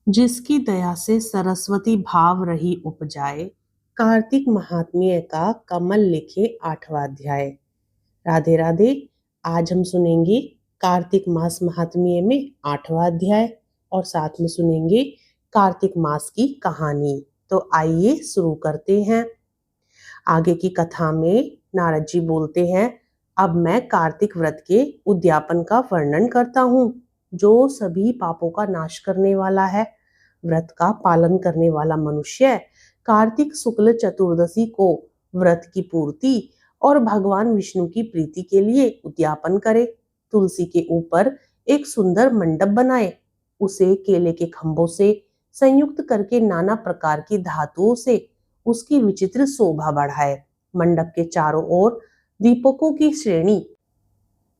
जिसकी दया से सरस्वती भाव रही उपजाए, कार्तिक महात्म्य का कमल लिखे 8वां अध्याय। राधे राधे। आज हम सुनेंगे कार्तिक मास महात्म्य में 8वां अध्याय और साथ में सुनेंगे कार्तिक मास की कहानी। तो आइए शुरू करते हैं। आगे की कथा में नारद जी बोलते हैं, अब मैं कार्तिक व्रत के उद्यापन का वर्णन करता हूँ, जो सभी पापों का नाश करने वाला है। व्रत का पालन करने वाला मनुष्य कार्तिक शुक्ल चतुर्दशी को व्रत की पूर्ति और भगवान विष्णु की प्रीति के लिए उद्यापन करे। तुलसी के ऊपर एक सुंदर मंडप बनाए, उसे केले के खंभों से संयुक्त करके नाना प्रकार की धातुओं से उसकी विचित्र शोभा बढ़ाए। मंडप के चारों ओर दीपकों की श्रेणी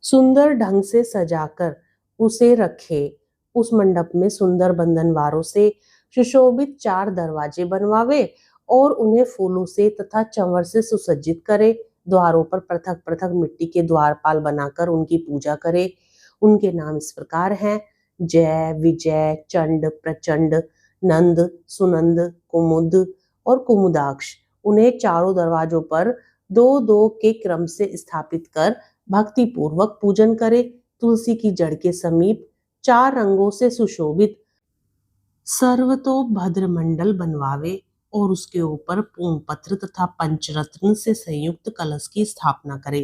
सुंदर ढंग से सजाकर उसे रखे। उस मंडप में सुंदर बंधनवारों से सुशोभित 4 दरवाजे बनवावे और उन्हें फूलों से तथा चंवर से सुसज्जित करे। द्वारों पर पृथक पृथक मिट्टी के द्वारपाल बनाकर उनकी पूजा करे। उनके नाम इस प्रकार हैं: जय, विजय, चंड, प्रचंड, नंद, सुनंद, कुमुद और कुमुदाक्ष। उन्हें चारों दरवाजों पर 2-2 के क्रम से स्थापित कर भक्ति पूर्वक पूजन करे। तुलसी की जड़ के समीप 4 रंगों से सुशोभित सर्वतोभद्र मंडल बनवावे और उसके ऊपर पूर्णपत्र तथा पंचरत्न से संयुक्त कलश की स्थापना करे।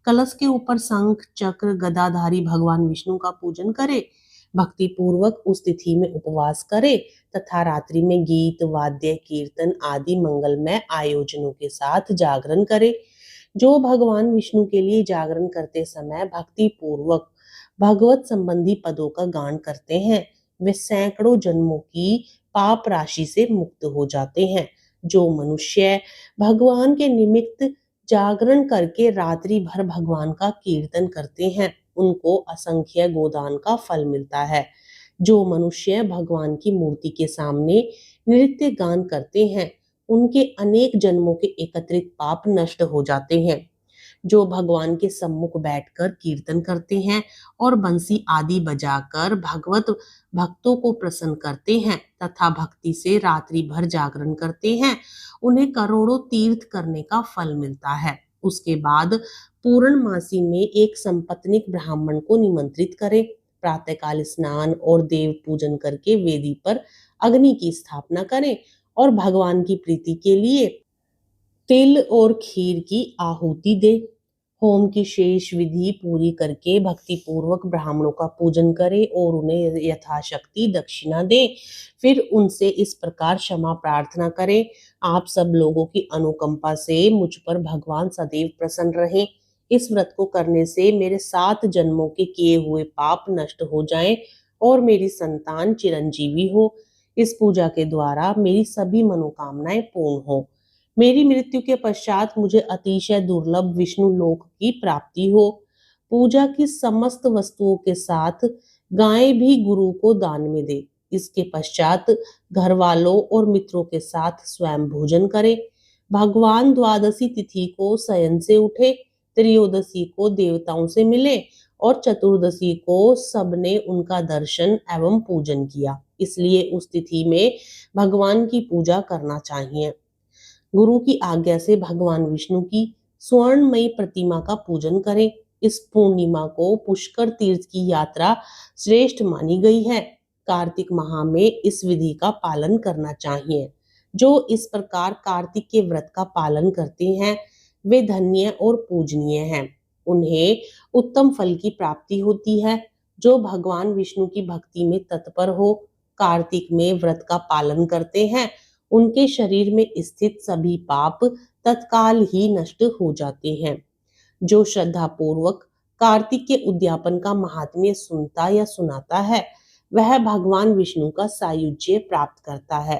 कलश के ऊपर शंख, चक्र, गदाधारी भगवान विष्णु का पूजन करे। भक्ति पूर्वक उस तिथि में उपवास करे तथा रात्रि में गीत, वाद्य, कीर्तन आदि मंगलमय आयोजनों के साथ जागरण करे। जो भगवान विष्णु के लिए जागरण करते समय भक्ति पूर्वक भगवत संबंधी पदों का गान करते हैं, वे सैकड़ों जन्मों की पाप राशि से मुक्त हो जाते हैं। जो मनुष्य भगवान के निमित्त जागरण करके रात्रि भर भगवान का कीर्तन करते हैं, उनको असंख्य गोदान का फल मिलता है। जो मनुष्य भगवान की मूर्ति के सामने नृत्य गान करते हैं, उनके अनेक जन्मों के एकत्रित पाप नष्ट हो जाते हैं। जो भगवान के सम्मुख बैठकर कीर्तन करते हैं और बंसी आदि बजाकर भगवत भक्तों को प्रसन्न करते हैं तथा भक्ति से रात्रि भर जागरण करते हैं, उन्हें करोड़ों तीर्थ करने का फल मिलता है। उसके बाद पूर्णमासी में एक संपत्निक ब्राह्मण को निमंत्रित करें। प्रातःकाल स्नान और देव पूजन करके वेदी पर अग्नि की स्थापना करें और भगवान की प्रीति के लिए तिल और खीर की आहुति दे। होम की शेष विधि पूरी करके भक्ति पूर्वक ब्राह्मणों का पूजन करे और उन्हें यथाशक्ति दक्षिणा दे। फिर उनसे इस प्रकार क्षमा प्रार्थना करें, आप सब लोगों की अनुकंपा से मुझ पर भगवान सदैव प्रसन्न रहें। इस व्रत को करने से मेरे 7 जन्मों के किए हुए पाप नष्ट हो जाएं और मेरी संतान चिरंजीवी हो। इस पूजा के द्वारा मेरी सभी मनोकामनाएं पूर्ण हो। मेरी मृत्यु के पश्चात मुझे अतिशय दुर्लभ विष्णु लोक की प्राप्ति हो। पूजा की समस्त वस्तुओं के साथ गाय भी गुरु को दान में दे। इसके पश्चात घर वालों और मित्रों के साथ स्वयं भोजन करे। भगवान द्वादशी तिथि को शयन से उठे, त्रयोदशी को देवताओं से मिले और चतुर्दशी को सबने उनका दर्शन एवं पूजन किया। इसलिए उस तिथि में भगवान की पूजा करना चाहिए। गुरु की आज्ञा से भगवान विष्णु की स्वर्णमयी प्रतिमा का पूजन करें। इस पूर्णिमा को पुष्कर तीर्थ की यात्रा श्रेष्ठ मानी गई है। कार्तिक माह में इस विधि का पालन करना चाहिए। जो इस प्रकार कार्तिक के व्रत का पालन करते हैं, वे धन्य और पूजनीय हैं। उन्हें उत्तम फल की प्राप्ति होती है। जो भगवान विष्णु की भक्ति में तत्पर हो, कार्तिक में व्रत का पालन करते हैं, उनके शरीर में स्थित सभी पाप तत्काल ही नष्ट हो जाते हैं। जो श्रद्धा पूर्वक कार्तिक के उद्यापन का महात्म्य सुनता या सुनाता है, वह भगवान विष्णु का सायुज्य प्राप्त करता है।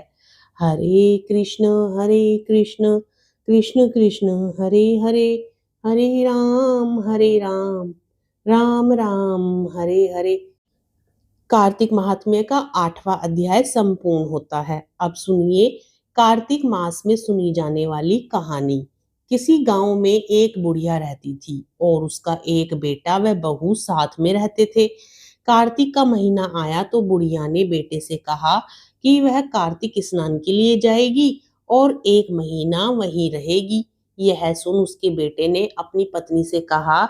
हरे कृष्ण कृष्ण कृष्ण हरे हरे, हरे राम राम राम हरे हरे। कार्तिक महात्म्य का 8वां अध्याय संपूर्ण होता है। अब सुनिए कार्तिक मास में सुनी जाने वाली कहानी। किसी गांव में एक बुढ़िया रहती थी और उसका एक बेटा व बहू साथ में रहते थे। कार्तिक का महीना आया तो बुढ़िया ने बेटे से कहा कि वह कार्तिक स्नान के लिए जाएगी और एक महीना वहीं रहेगी। यह सुन उसके बेटे ने अपनी पत्नी से कहा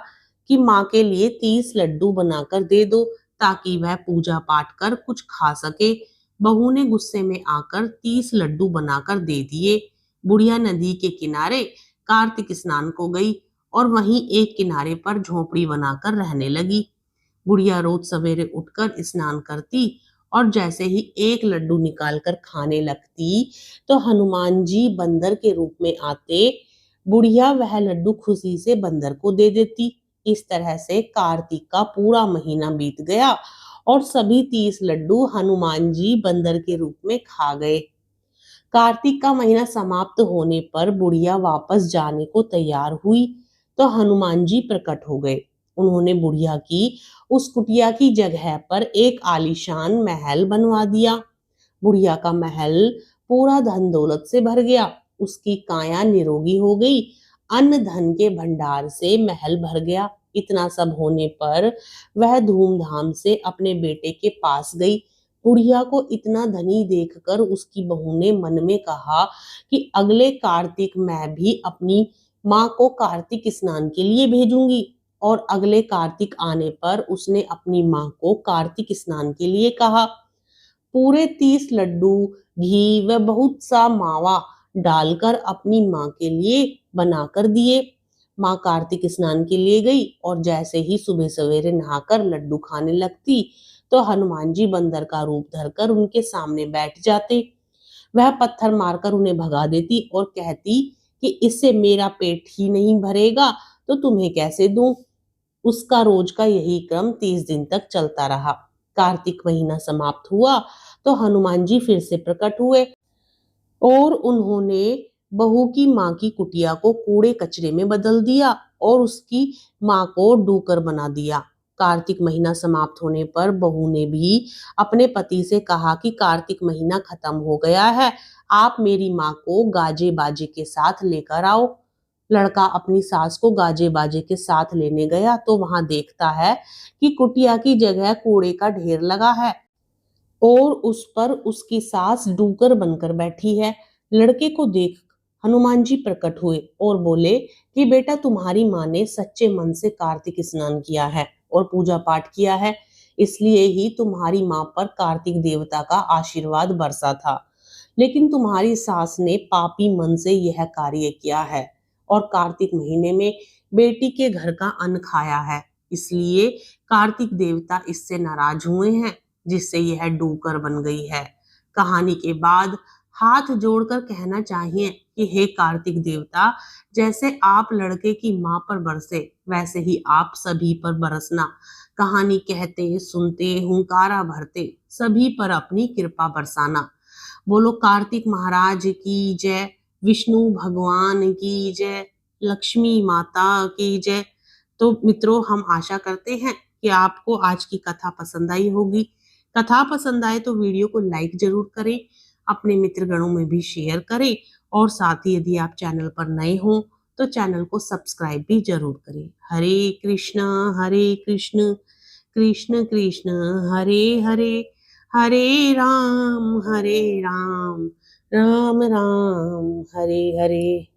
कि माँ के लिए 30 लड्डू बनाकर दे दो ताकि वह पूजा पाठ कर कुछ खा सके। बहू ने गुस्से में आकर 30 लड्डू बनाकर दे दिए। बुढ़िया नदी के किनारे कार्तिक स्नान को गई और वहीं एक किनारे पर झोपड़ी बनाकर रहने लगी। बुढ़िया रोज सवेरे उठकर स्नान करती और जैसे ही एक लड्डू निकालकर खाने लगती तो हनुमान जी बंदर के रूप में आते। बुढ़िया वह लड्डू खुशी से बंदर को दे देती। इस तरह से कार्तिक का पूरा महीना बीत गया और सभी 30 लड्डू हनुमान जी बंदर के रूप में खा गए। कार्तिक का महीना समाप्त होने पर बुढ़िया वापस जाने को तैयार हुई तो हनुमान जी प्रकट हो गए। उन्होंने बुढ़िया की उस कुटिया की जगह पर एक आलीशान महल बनवा दिया। बुढ़िया का महल पूरा धन दौलत से भर गया। उसकी काया निरोगी हो गई। अन्न धन के भंडार से महल भर गया। इतना सब होने पर वह धूमधाम से अपने बेटे के पास गई। बुढ़िया को इतना धनी देखकर उसकी बहू ने मन में कहा कि अगले कार्तिक मैं भी अपनी माँ को कार्तिक स्नान के लिए भेजूंगी। और अगले कार्तिक आने पर उसने अपनी माँ को कार्तिक स्नान के लिए कहा। पूरे 30 लड्डू, घी व बहुत सा मावा डालकर अपनी माँ के लिए बनाकर दिए। माँ कार्तिक स्नान के लिए गई और जैसे ही सुबह सवेरे नहाकर लड्डू खाने लगती तो हनुमान जी बंदर का रूप धरकर उनके सामने बैठ जाते। वह पत्थर मारकर उन्हें भगा देती और कहती कि इससे मेरा पेट ही नहीं भरेगा तो तुम्हें कैसे दूं। उसका रोज का यही क्रम 30 दिन तक चलता रहा। कार्तिक महीना समाप्त हुआ तो हनुमान जी फिर से प्रकट हुए और उन्होंने बहू की माँ की कुटिया को कूड़े कचरे में बदल दिया और उसकी माँ को डूकर बना दिया। कार्तिक महीना समाप्त होने पर बहू ने भी अपने पति से कहा कि कार्तिक महीना खत्म हो गया है, आप मेरी माँ को गाजे बाजे के साथ लेकर आओ। लड़का अपनी सास को गाजे बाजे के साथ लेने गया तो वहां देखता है कि कुटिया की जगह कूड़े का ढेर लगा है और उस पर उसकी सास डूकर बनकर बैठी है। लड़के को देख हनुमान जी प्रकट हुए और बोले कि बेटा तुम्हारी माँ ने सच्चे मन से कार्तिक स्नान किया है और पूजा पाठ किया है, इसलिए ही तुम्हारी माँ पर कार्तिक देवता का आशीर्वाद बरसा था। लेकिन तुम्हारी सास ने पापी मन से यह कार्य किया है और कार्तिक महीने में बेटी के घर का अन्न खाया है, इसलिए कार्तिक देवता इससे नाराज हुए हैं जिससे यह डूकर बन गई है। कहानी के बाद हाथ जोड़कर कहना चाहिए कि हे कार्तिक देवता, जैसे आप लड़के की माँ पर बरसे वैसे ही आप सभी पर बरसना। कहानी कहते सुनते हुंकारा भरते सभी पर अपनी कृपा बरसाना। बोलो कार्तिक महाराज की जय, विष्णु भगवान की जय, लक्ष्मी माता की जय। तो मित्रों, हम आशा करते हैं कि आपको आज की कथा पसंद आई होगी। कथा पसंद आए तो वीडियो को लाइक जरूर करें, अपने मित्र गणों में भी शेयर करें और साथ ही यदि आप चैनल पर नए हो तो चैनल को सब्सक्राइब भी जरूर करें। हरे कृष्ण कृष्ण कृष्ण हरे हरे, हरे राम राम राम हरे हरे।